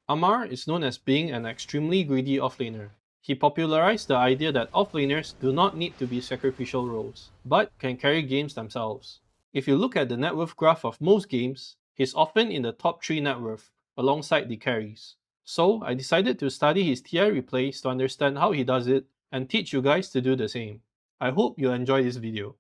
Ammar is known as being an extremely greedy offlaner. He popularized the idea that offlaners do not need to be sacrificial roles, but can carry games themselves. If you look at the net worth graph of most games, he's often in the top 3 net worth, alongside the carries. So I decided to study his TI replays to understand how he does it and teach you guys to do the same. I hope you enjoy this video.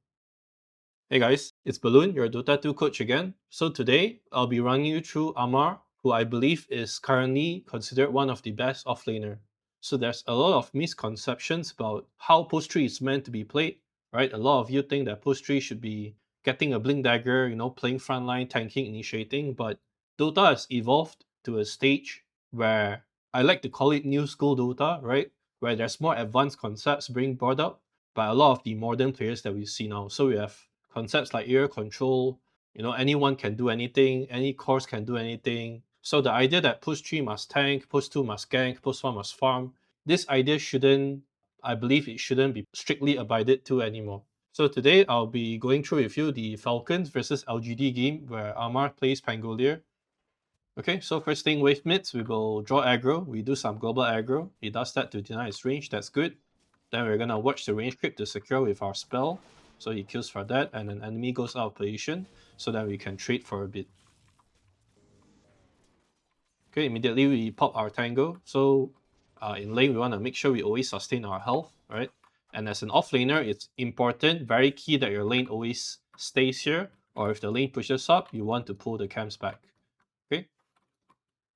Hey guys, it's Balloon, your Dota 2 coach again. So today, I'll be running you through Ammar, who I believe is currently considered one of the best offlaner. So there's a lot of misconceptions about how post 3 is meant to be played, right? A lot of you think that post 3 should be getting a blink dagger, playing frontline, tanking, initiating, but Dota has evolved to a stage where I like to call it new school Dota, right? Where there's more advanced concepts being brought up by a lot of the modern players that we see now. So we have concepts like area control, anyone can do anything, any course can do anything. So the idea that push 3 must tank, push 2 must gank, push 1 must farm, this idea I believe it shouldn't be strictly abided to anymore. So today I'll be going through with you the Falcons versus LGD game where Ammar plays Pangolier. Okay, so first thing, wave mids, we will draw aggro, we do some global aggro. He does that to deny his range, that's good. Then we're gonna watch the range creep to secure with our spell. So he kills for that, and an enemy goes out of position, so that we can trade for a bit. Okay, immediately we pop our tango. So in lane, we want to make sure we always sustain our health, right? And as an offlaner, it's important, very key that your lane always stays here, or if the lane pushes up, you want to pull the camps back. Okay.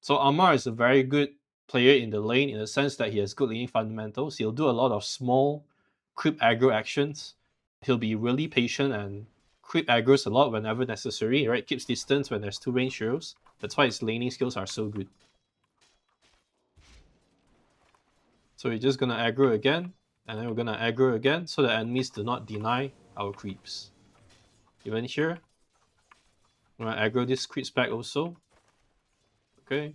So Ammar is a very good player in the lane in the sense that he has good laning fundamentals. He'll do a lot of small creep aggro actions. He'll be really patient and creep aggro's a lot whenever necessary, right? Keeps distance when there's 2 range heroes. That's why his laning skills are so good. So we're just gonna aggro again, and then we're gonna aggro again so that enemies do not deny our creeps. Even here, I'm gonna aggro these creeps back also. Okay,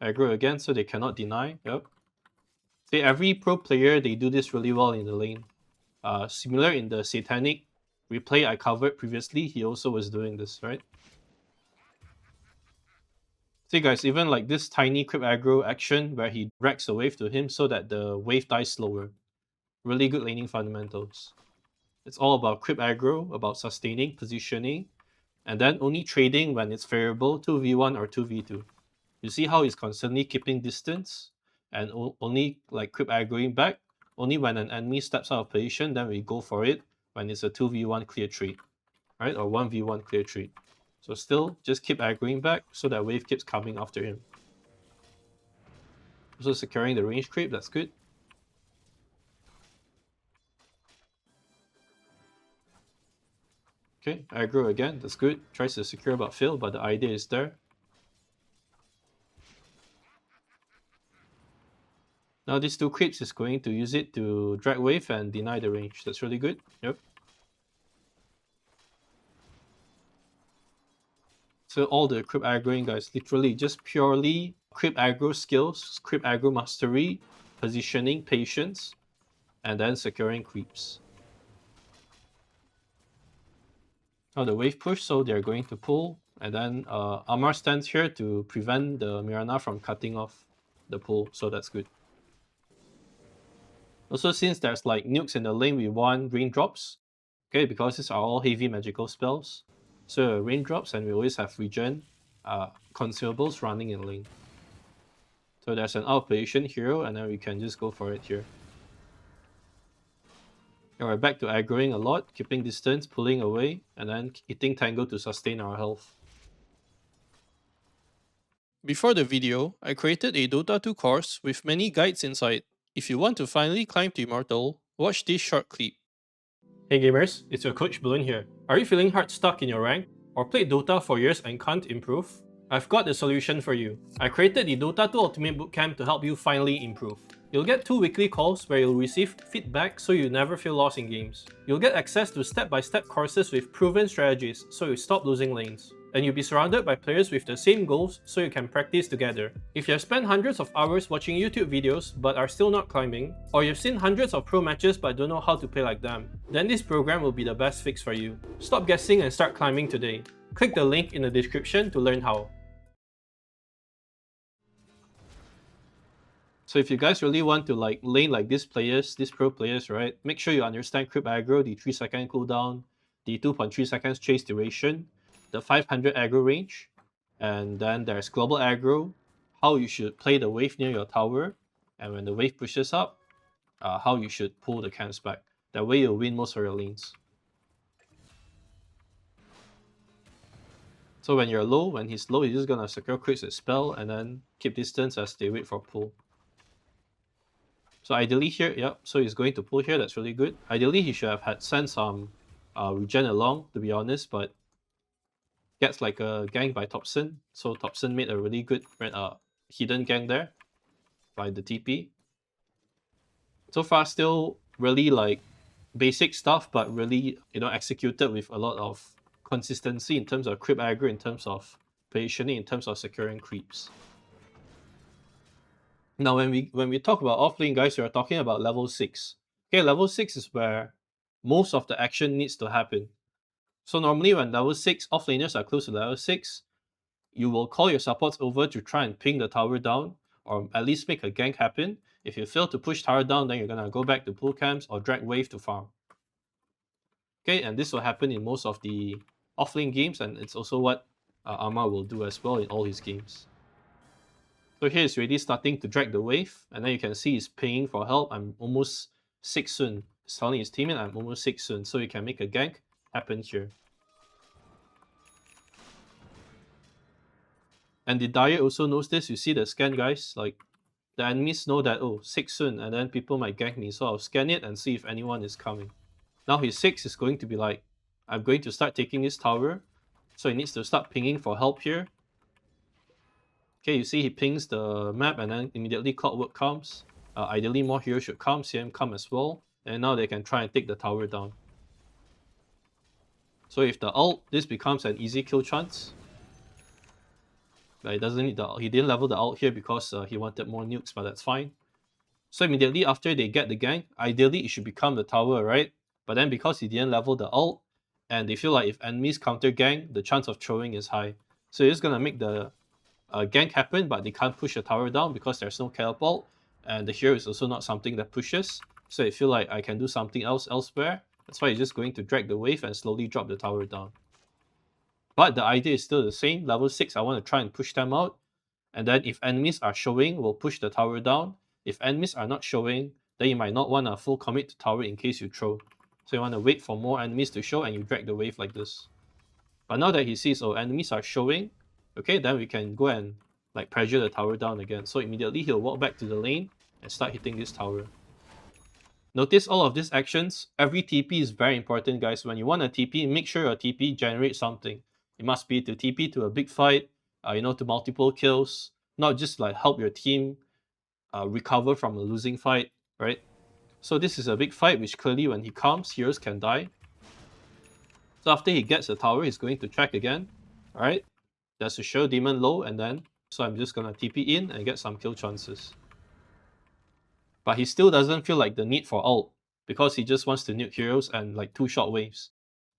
aggro again so they cannot deny. Yep. See, every pro player, they do this really well in the lane. Similar in the Satanic replay I covered previously, he also was doing this, right? See guys, even like this tiny creep aggro action where he drags a wave to him so that the wave dies slower. Really good laning fundamentals. It's all about creep aggro, about sustaining, positioning, and then only trading when it's favorable 2v1 or 2v2. You see how he's constantly keeping distance and only like creep aggroing back. Only when an enemy steps out of position, then we go for it when it's a 2v1 clear trade, right? Or 1v1 clear trade. So still, just keep aggroing back so that wave keeps coming after him. Also securing the range creep, that's good. Okay, aggro again, that's good. Tries to secure but fail, but the idea is there. Now these 2 creeps is going to use it to drag wave and deny the range. That's really good. Yep. So all the creep aggroing guys, literally just purely creep aggro skills, creep aggro mastery, positioning, patience, and then securing creeps. Now the wave push, so they're going to pull, and then Ammar stands here to prevent the Mirana from cutting off the pull, so that's good. Also, since there's like nukes in the lane, we want raindrops, okay, because these are all heavy magical spells. So raindrops, and we always have regen consumables running in lane. So there's an out position hero, and then we can just go for it here. And we're back to aggroing a lot, keeping distance, pulling away, and then hitting tango to sustain our health. Before the video, I created a Dota 2 course with many guides inside. If you want to finally climb to Immortal, watch this short clip. Hey gamers, it's your coach Balloon here. Are you feeling hard stuck in your rank? Or played Dota for years and can't improve? I've got a solution for you. I created the Dota 2 Ultimate Bootcamp to help you finally improve. You'll get 2 weekly calls where you'll receive feedback so you never feel lost in games. You'll get access to step-by-step courses with proven strategies so you stop losing lanes. And you'll be surrounded by players with the same goals so you can practice together. If you have spent hundreds of hours watching YouTube videos but are still not climbing, or you've seen hundreds of pro matches but don't know how to play like them, then this program will be the best fix for you. Stop guessing and start climbing today. Click the link in the description to learn how. So if you guys really want to like lane like these pro players, right, make sure you understand creep aggro, the 3-second cooldown, the 2.3 seconds chase duration, the 500 aggro range, and then there's global aggro, how you should play the wave near your tower, and when the wave pushes up, how you should pull the camps back. That way you'll win most of your lanes. So when you're low, when he's low, he's just gonna secure crits with spell and then keep distance as they wait for pull. So ideally here, yep, so he's going to pull here, that's really good. Ideally he should have had sent some regen along, to be honest, but gets like a gank by Thompson. So Thompson made a really good hidden gank there by the TP. So far still really like basic stuff, but really, executed with a lot of consistency in terms of creep aggro, in terms of positioning, in terms of securing creeps. Now, when we talk about offlane, guys, we are talking about level 6. Okay, level 6 is where most of the action needs to happen. So normally when level 6 offlaners are close to level 6, you will call your supports over to try and ping the tower down, or at least make a gank happen. If you fail to push tower down, then you're gonna go back to pool camps or drag wave to farm. Okay, and this will happen in most of the offlane games, and it's also what Ammar will do as well in all his games. So here it's already starting to drag the wave, and then you can see he's pinging for help. I'm almost 6 soon. He's telling his teammate I'm almost 6 soon, so you can make a gank happen here. And the Dire also knows this. You see the scan, guys, like the enemies know that, oh, 6 soon, and then people might gank me, so I'll scan it and see if anyone is coming. Now his 6 is going to be like, I'm going to start taking this tower, so he needs to start pinging for help here. Okay, you see he pings the map and then immediately Clockwork comes. Ideally more heroes should come, CM come as well, and now they can try and take the tower down. So if the ult, this becomes an easy kill chance. But he doesn't need he didn't level the ult here because he wanted more nukes, but that's fine. So immediately after they get the gank, ideally it should become the tower, right? But then because he didn't level the ult, and they feel like if enemies counter gank, the chance of throwing is high. So he's gonna make the gank happen, but they can't push the tower down because there's no catapult, and the hero is also not something that pushes. So I feel like I can do something else elsewhere. That's why he's just going to drag the wave and slowly drop the tower down. But the idea is still the same. Level 6, I want to try and push them out. And then if enemies are showing, we'll push the tower down. If enemies are not showing, then you might not want to full commit to tower in case you throw. So you want to wait for more enemies to show and you drag the wave like this. But now that he sees, oh, enemies are showing, okay, then we can go and like pressure the tower down again. So immediately he'll walk back to the lane and start hitting this tower. Notice all of these actions. Every TP is very important, guys. When you want a TP, make sure your TP generates something. It must be to TP to a big fight, to multiple kills, not just like help your team recover from a losing fight, right? So this is a big fight, which clearly when he comes, heroes can die. So after he gets the tower, he's going to track again, alright? There's a Shadow Demon low, and then, so I'm just gonna TP in and get some kill chances. But he still doesn't feel like the need for ult, because he just wants to nuke heroes and like 2 short waves.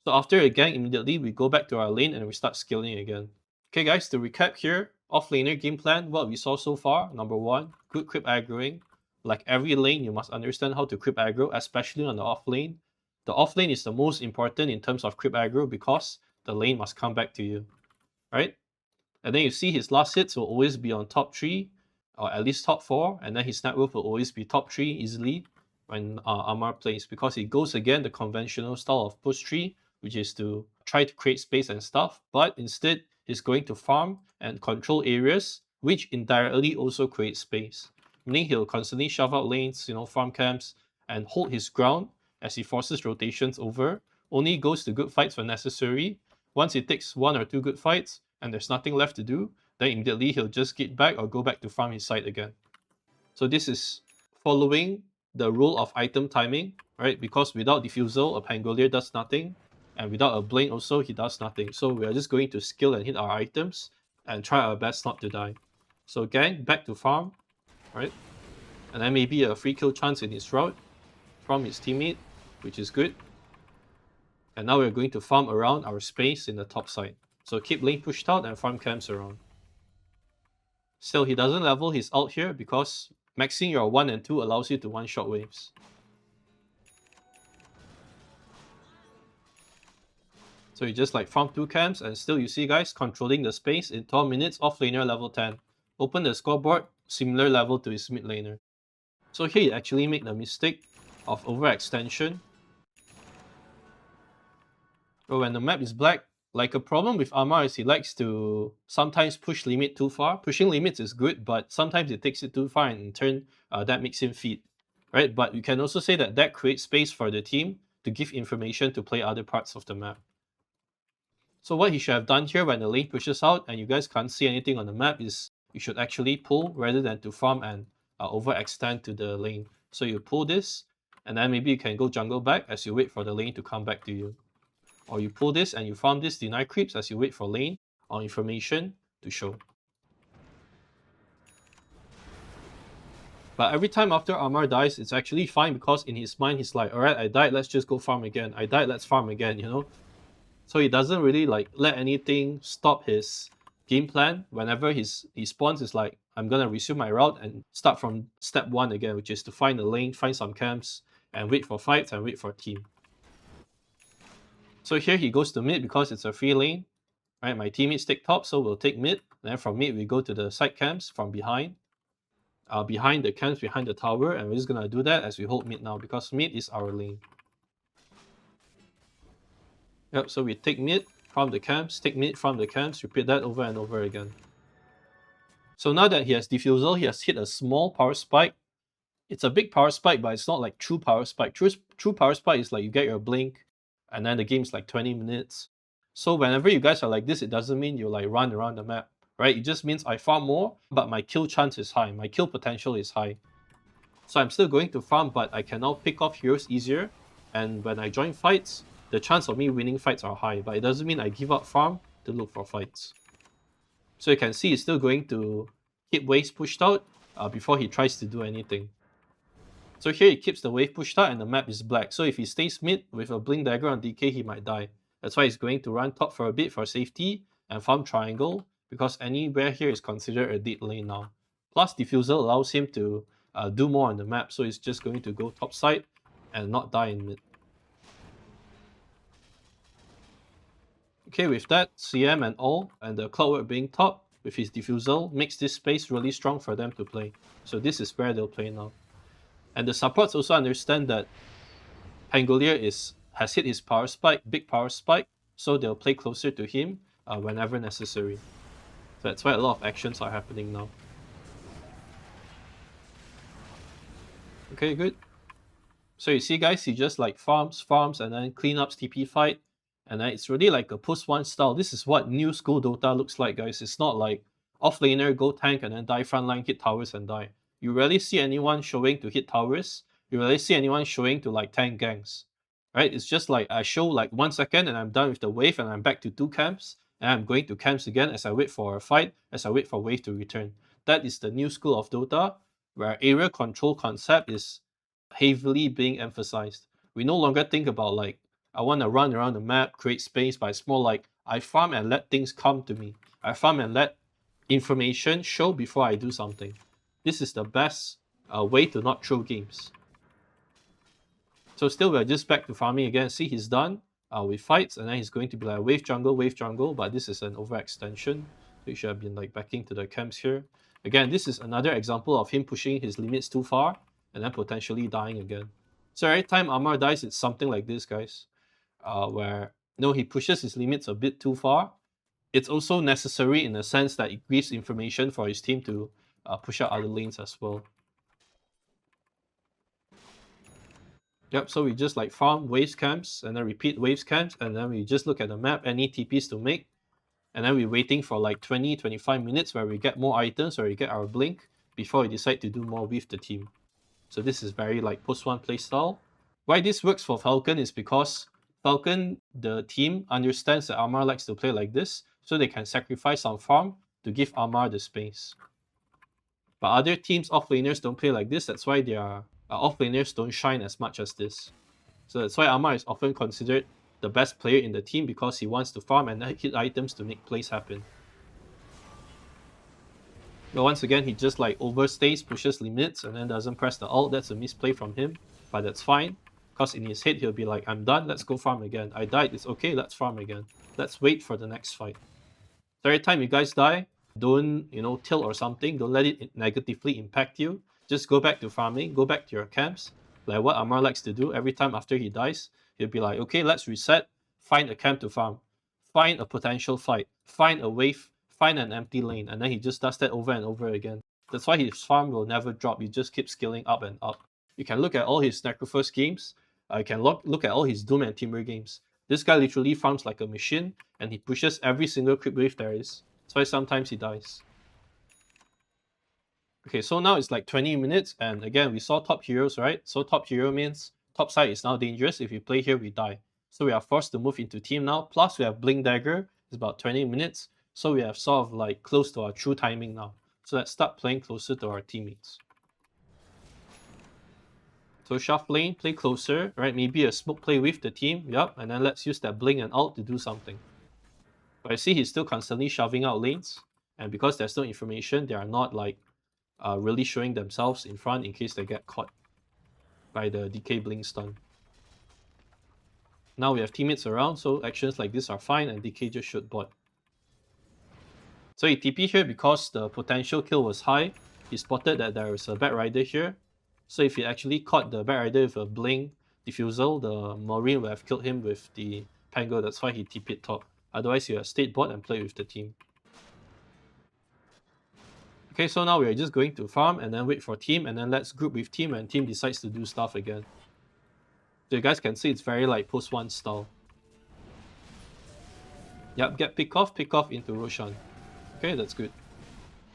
So after a gank, immediately we go back to our lane and we start scaling again. Okay guys, to recap here, offlaner game plan, what we saw so far. Number 1, good creep aggroing. Like every lane, you must understand how to creep aggro, especially on the offlane. The offlane is the most important in terms of creep aggro because the lane must come back to you, right? And then you see his last hits will always be on top 3, or at least top 4, and then his net worth will always be top 3 easily when Ammar plays, because he goes again the conventional style of push 3, which is to try to create space and stuff, but instead he's going to farm and control areas, which indirectly also create space. Meaning he'll constantly shove out lanes, farm camps, and hold his ground as he forces rotations over, only goes to good fights when necessary. Once he takes 1 or 2 good fights, and there's nothing left to do, then immediately he'll just get back or go back to farm his side again. So this is following the rule of item timing, right? Because without Diffusal, a Pangolier does nothing, and without a Blink also, he does nothing. So we are just going to skill and hit our items, and try our best not to die. So gang, back to farm, right? And then maybe a free kill chance in his route from his teammate, which is good. And now we're going to farm around our space in the top side. So keep lane pushed out and farm camps around. Still, he doesn't level his ult here because Maxing your 1 and 2 allows you to one-shot waves. So you just like farm 2 camps and still you see guys controlling the space in 12 minutes, offlaner level 10. Open the scoreboard, similar level to his mid laner. So here he actually made the mistake of overextension. But when the map is black, like a problem with Ammar is he likes to sometimes push limit too far. Pushing limits is good, but sometimes it takes it too far and in turn that makes him feed. Right? But you can also say that that creates space for the team to give information to play other parts of the map. So what he should have done here when the lane pushes out and you guys can't see anything on the map is you should actually pull rather than to farm and overextend to the lane. So you pull this and then maybe you can go jungle back as you wait for the lane to come back to you. Or you pull this and you farm this deny creeps as you wait for lane or information to show. But every time after Ammar dies, it's actually fine because in his mind he's like, alright, I died, let's just go farm again. I died, let's farm again, you know? So he doesn't really like let anything stop his game plan. Whenever he spawns, it's like, I'm gonna resume my route and start from step 1 again, which is to find a lane, find some camps, and wait for fights and wait for team. So here he goes to mid because it's a free lane. Right, my teammates take top, so we'll take mid. Then from mid, we go to the side camps from behind. Behind the camps, behind the tower, and we're just gonna do that as we hold mid now because mid is our lane. Yep, so we take mid from the camps, take mid from the camps, repeat that over and over again. So now that he has defusal, he has hit a small power spike. It's a big power spike, but it's not like true power spike. True power spike is like you get your blink, and then the game's like 20 minutes. So whenever you guys are like this, it doesn't mean you like run around the map, right? It just means I farm more, but my kill chance is high. My kill potential is high. So I'm still going to farm, but I can now pick off heroes easier. And when I join fights, the chance of me winning fights are high, but it doesn't mean I give up farm to look for fights. So you can see he's still going to keep waves pushed out before he tries to do anything. So here he keeps the wave pushed out and the map is black. So if he stays mid with a blink dagger on DK, he might die. That's why he's going to run top for a bit for safety and farm triangle because anywhere here is considered a dead lane now. Plus defusal allows him to do more on the map, so he's just going to go top side and not die in mid. Okay, with that, CM and all, and the Clockwork being top with his defusal makes this space really strong for them to play. So this is where they'll play now. And the supports also understand that Pangolier has hit his power spike, big power spike, so they'll play closer to him whenever necessary. So that's why a lot of actions are happening now. Okay, good. So you see guys, he just like farms, and then cleanups TP fight. And then it's really like a push one style. This is what new school Dota looks like, guys. It's not like offlaner, go tank, and then die frontline, hit towers, and die. You rarely see anyone showing to hit towers. You rarely see anyone showing to like tank ganks. Right? It's just like I show like 1 second and I'm done with the wave and I'm back to 2 camps. And I'm going to camps again as I wait for a fight, as I wait for wave to return. That is the new school of Dota, where area control concept is heavily being emphasized. We no longer think about like, I want to run around the map, create space, but it's more like I farm and let things come to me. I farm and let information show before I do something. This is the best way to not throw games. So still we're just back to farming again. See, he's done with fights, and then he's going to be like wave jungle, but this is an overextension. So he should have been like backing to the camps here. Again, this is another example of him pushing his limits too far and then potentially dying again. So every time Ammar dies, it's something like this, guys. Where he pushes his limits a bit too far. It's also necessary in the sense that it gives information for his team to push out other lanes as well. Yep, so we just like farm waves camps and then repeat waves camps, and then we just look at the map, any TPs to make, and then we're waiting for like 20-25 minutes where we get more items, where we get our blink before we decide to do more with the team. So this is very like post one playstyle. Why this works for Falcon is because Falcon, the team, understands that Ammar likes to play like this, so they can sacrifice some farm to give Ammar the space. But other teams, offlaners, don't play like this. That's why their offlaners don't shine as much as this. So that's why Ammar is often considered the best player in the team, because he wants to farm and hit items to make plays happen. But once again, he just like overstays, pushes limits, and then doesn't press the ult. That's a misplay from him, but that's fine. Because in his head, he'll be like, I'm done, let's go farm again. I died, it's okay, let's farm again. Let's wait for the next fight. So every time you guys die, don't, tilt or something. Don't let it negatively impact you. Just go back to farming, go back to your camps. Like what Ammar likes to do every time after he dies. He'll be like, okay, let's reset, find a camp to farm, find a potential fight, find a wave, find an empty lane. And then he just does that over and over again. That's why his farm will never drop. He just keeps scaling up and up. You can look at all his Necrophos games. You can look at all his Doom and Timber games. This guy literally farms like a machine, and he pushes every single creep wave there is. That's why sometimes he dies. Okay, so now it's like 20 minutes, and again, we saw top heroes, right? So top hero means top side is now dangerous. If you play here, we die. So we are forced to move into team now. Plus, we have Blink Dagger. It's about 20 minutes. So we have sort of like close to our true timing now. So let's start playing closer to our teammates. So shove lane, play closer, right? Maybe a smoke play with the team, yep, and then let's use that blink and ult to do something. But I see he's still constantly shoving out lanes, and because there's no information, they are not like really showing themselves in front in case they get caught by the decay blink stun. Now we have teammates around, so actions like this are fine, and decay just shoot bot. So he TP here because the potential kill was high. He spotted that there is a Bat Rider here. So if he actually caught the Bat Rider with a blink diffusal, the Marine would have killed him with the Pangolier. That's why he TP'd top. Otherwise, you have stayed bot and played with the team. Okay, so now we're just going to farm and then wait for team, and then let's group with team and team decides to do stuff again. So you guys can see it's very like post 1 style. Yep, get pick off into Roshan. Okay, that's good.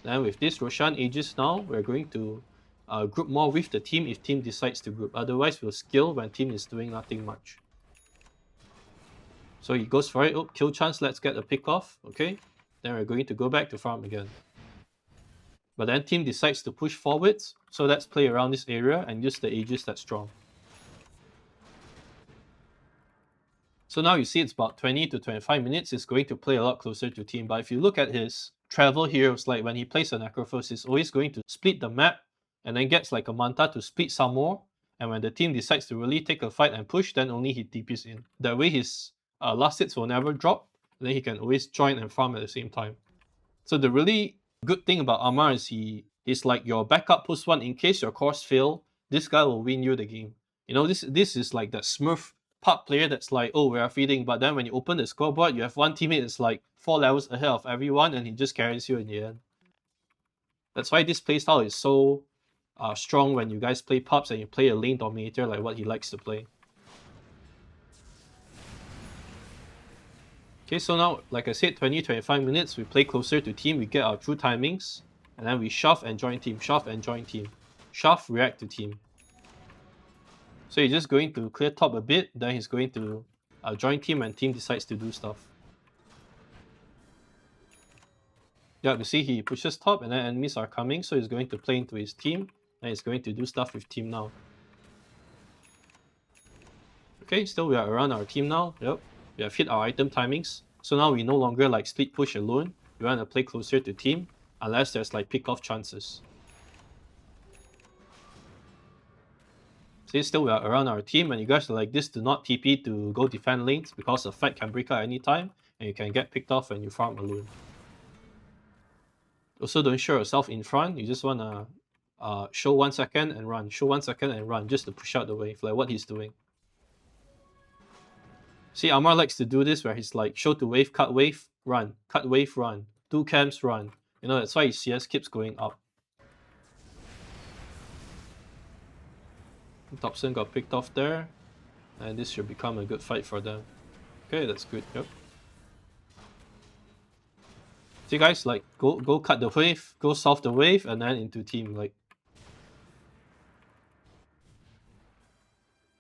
Then with this Roshan Aegis now, we're going to group more with the team if team decides to group. Otherwise, we'll skill when team is doing nothing much. So he goes for it. Oh, kill chance, let's get a pick off. Okay, then we're going to go back to farm again. But then team decides to push forwards, so let's play around this area and use the Aegis that's strong. So now you see it's about 20 to 25 minutes. It's going to play a lot closer to team. But if you look at his travel heroes, like when he plays a Necrophos, he's always going to split the map and then gets like a Manta to split some more. And when the team decides to really take a fight and push, then only he TPs in. That way his last hits will never drop. And then he can always join and farm at the same time. So the really good thing about Ammar is he's like your backup post 1 in case your cores fail. This guy will win you the game. You know, this is like that Smurf pub player that's like, oh, we are feeding, but then when you open the scoreboard, you have one teammate that's like 4 levels ahead of everyone, and he just carries you in the end. That's why this playstyle is so strong when you guys play pubs and you play a lane dominator like what he likes to play. Okay, so now, like I said, 20-25 minutes, we play closer to team, we get our true timings, and then we shove and join team, shove and join team. Shove, react to team. So he's just going to clear top a bit, then he's going to join team and team decides to do stuff. Yeah, you see he pushes top and then enemies are coming, so he's going to play into his team, and he's going to do stuff with team now. Okay, still we are around our team now, yep. We have hit our item timings, so now we no longer like split push alone. We want to play closer to team, unless there's like pick off chances. See, still we are around our team, and you guys are like this, do not TP to go defend lanes because the fight can break out anytime, and you can get picked off when you farm alone. Also, don't show yourself in front, you just want to show 1 second and run, show 1 second and run, just to push out the wave, like what he's doing. See, Ammar likes to do this where he's like, show to wave, cut wave, run, cut wave, run, 2 camps, run. You know, that's why his CS keeps going up. Thompson got picked off there, and this should become a good fight for them. Okay, that's good, yep. See guys, like, go cut the wave, go solve the wave, and then into team, like.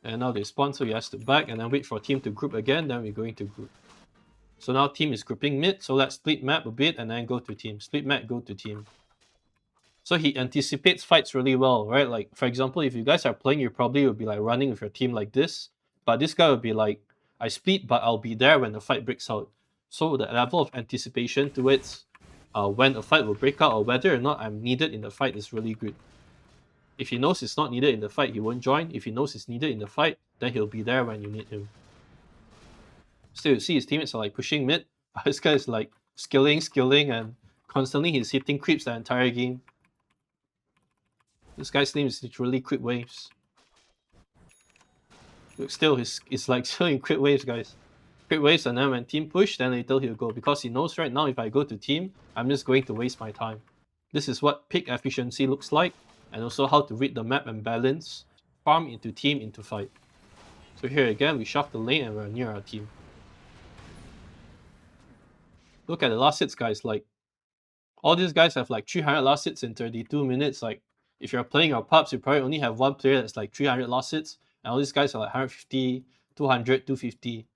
And now they spawn, so he has to back and then wait for team to group again, then we're going to group. So now team is grouping mid, so let's split map a bit and then go to team. Split map, go to team. So he anticipates fights really well, right? Like, for example, if you guys are playing, you probably would be like running with your team like this. But this guy would be like, I split, but I'll be there when the fight breaks out. So the level of anticipation towards when a fight will break out or whether or not I'm needed in the fight is really good. If he knows it's not needed in the fight, he won't join. If he knows it's needed in the fight, then he'll be there when you need him. Still, you see his teammates are like pushing mid. This guy is like skilling, and constantly he's hitting creeps the entire game. This guy's name is literally Crit Waves. Look, still, it's like still in Crit Waves, guys. Crit Waves, and then when team push, then later he'll go. Because he knows right now if I go to team, I'm just going to waste my time. This is what peak efficiency looks like, and also how to read the map and balance farm into team into fight. So here again, we shove the lane and we're near our team. Look at the last hits, guys. Like, all these guys have like 300 last hits in 32 minutes. Like, if you're playing your pubs, you probably only have one player that's like 300 last hits, and all these guys are like 150, 200, 250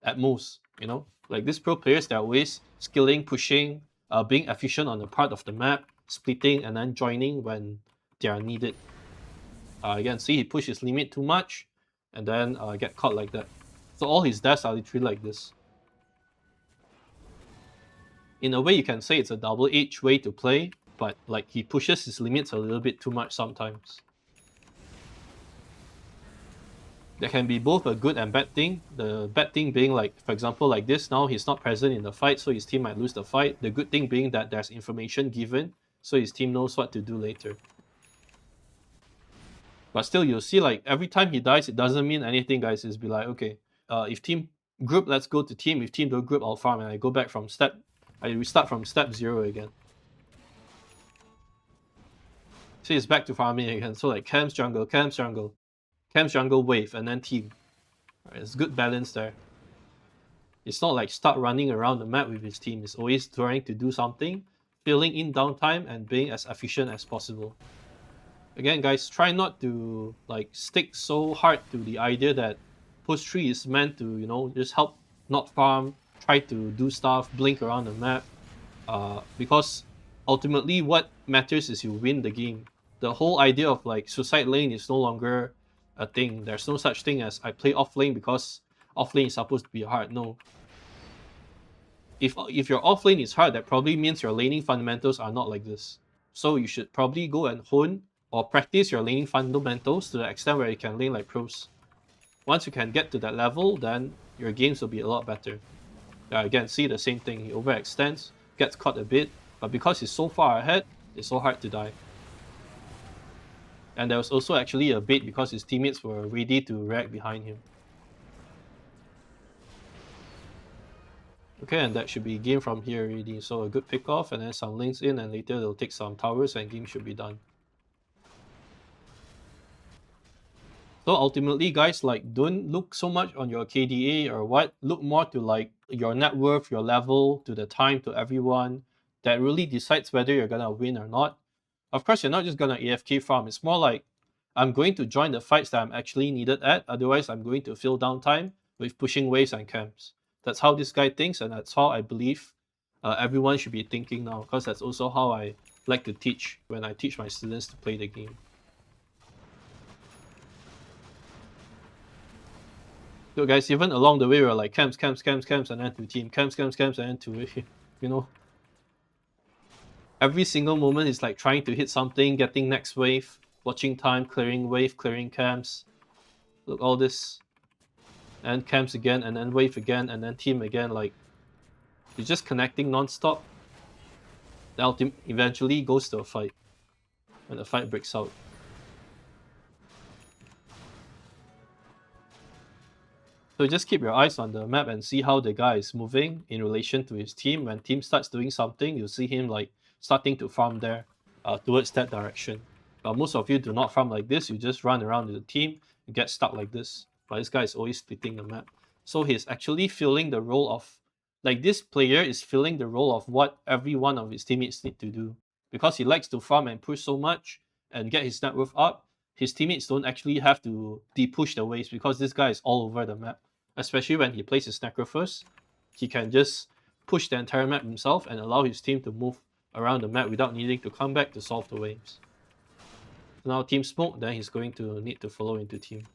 at most, you know? Like, these pro players, they're always skilling, pushing, being efficient on the part of the map, splitting, and then joining when they are needed. Again, see, he pushed his limit too much, and then get caught like that. So all his deaths are literally like this. In a way, you can say it's a double-edged way to play, but like he pushes his limits a little bit too much sometimes. There can be both a good and bad thing. The bad thing being, like, for example, like this, now he's not present in the fight, so his team might lose the fight. The good thing being that there's information given, so his team knows what to do later. But still, you'll see, like, every time he dies, it doesn't mean anything, guys. It's be like, okay, if team group, let's go to team. If team don't group, I'll farm, and I go back from I restart from step 0 again. See, it's back to farming again. So like camps, jungle, wave, and then team. Right, it's good balance there. It's not like start running around the map with his team. It's always trying to do something, filling in downtime, and being as efficient as possible. Again, guys, try not to like stick so hard to the idea that push 3 is meant to, you know, just help not farm, try to do stuff, blink around the map, because ultimately what matters is you win the game. The whole idea of like suicide lane is no longer a thing. There's no such thing as I play offlane because offlane is supposed to be hard. No. If your offlane is hard, that probably means your laning fundamentals are not like this. So you should probably go and hone or practice your laning fundamentals to the extent where you can lane like pros. Once you can get to that level, then your games will be a lot better. Again, see the same thing. He overextends, gets caught a bit, but because he's so far ahead, it's so hard to die. And there was also actually a bait because his teammates were ready to react behind him. Okay, and that should be game from here already. So a good pick off and then some links in, and later they'll take some towers and game should be done. So ultimately, guys, like, don't look so much on your KDA or what. Look more to like your net worth, your level, to the time, to everyone. That really decides whether you're gonna win or not. Of course, you're not just gonna AFK farm. It's more like I'm going to join the fights that I'm actually needed at. Otherwise, I'm going to fill downtime with pushing waves and camps. That's how this guy thinks, and that's how I believe everyone should be thinking now. Because that's also how I like to teach when I teach my students to play the game. So guys, even along the way, we're like camps, and then to team, camps, and then to, you know. Every single moment is like trying to hit something, getting next wave, watching time, clearing wave, clearing camps. Look, all this. And camps again, and then wave again, and then team again. Like, you're just connecting non-stop. Then eventually goes to a fight. When the fight breaks out. So just keep your eyes on the map and see how the guy is moving in relation to his team. When team starts doing something, you'll see him like starting to farm there towards that direction. But most of you do not farm like this. You just run around with the team and get stuck like this. But this guy is always splitting the map. So he's actually filling the role of, like, this player is filling the role of what every one of his teammates need to do. Because he likes to farm and push so much and get his net worth up, his teammates don't actually have to de-push the waves because this guy is all over the map. Especially when he plays his Necro first, he can just push the entire map himself and allow his team to move around the map without needing to come back to solve the waves. So now team smoke, then he's going to need to follow into team.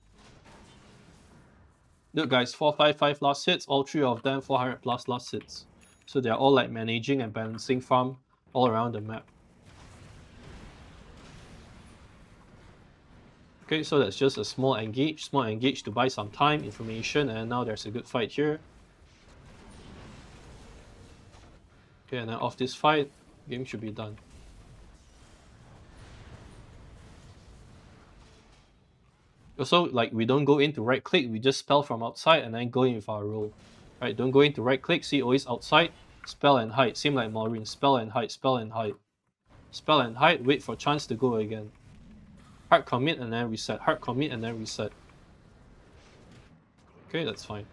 Look guys, 455 last hits, all 3 of them 400 plus last hits. So they're all like managing and balancing farm all around the map. Okay, so that's just a small engage to buy some time, information, and now there's a good fight here. Okay, and then off this fight, game should be done. Also, like, we don't go into right click, we just spell from outside and then go in with our roll. Right, don't go into right click, see always outside, spell and hide. Same like Maureen, spell and hide, spell and hide. Spell and hide, wait for chance to go again. Hard commit and then reset, hard commit and then reset. Okay, that's fine.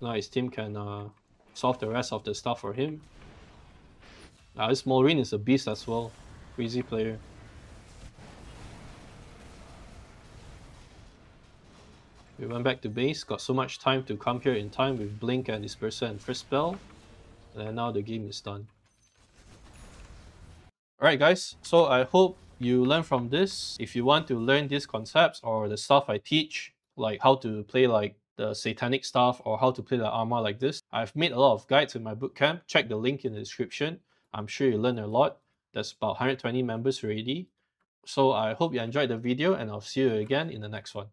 Now his team can solve the rest of the stuff for him. This Maureen is a beast as well. Crazy player. We went back to base, got so much time to come here in time with Blink and Disperser and first spell. And now the game is done. Alright guys, so I hope you learn from this. If you want to learn these concepts or the stuff I teach, like how to play like the satanic stuff or how to play the Ammar like this, I've made a lot of guides in my bootcamp. Check the link in the description. I'm sure you learn a lot. There's about 120 members already. So I hope you enjoyed the video and I'll see you again in the next one.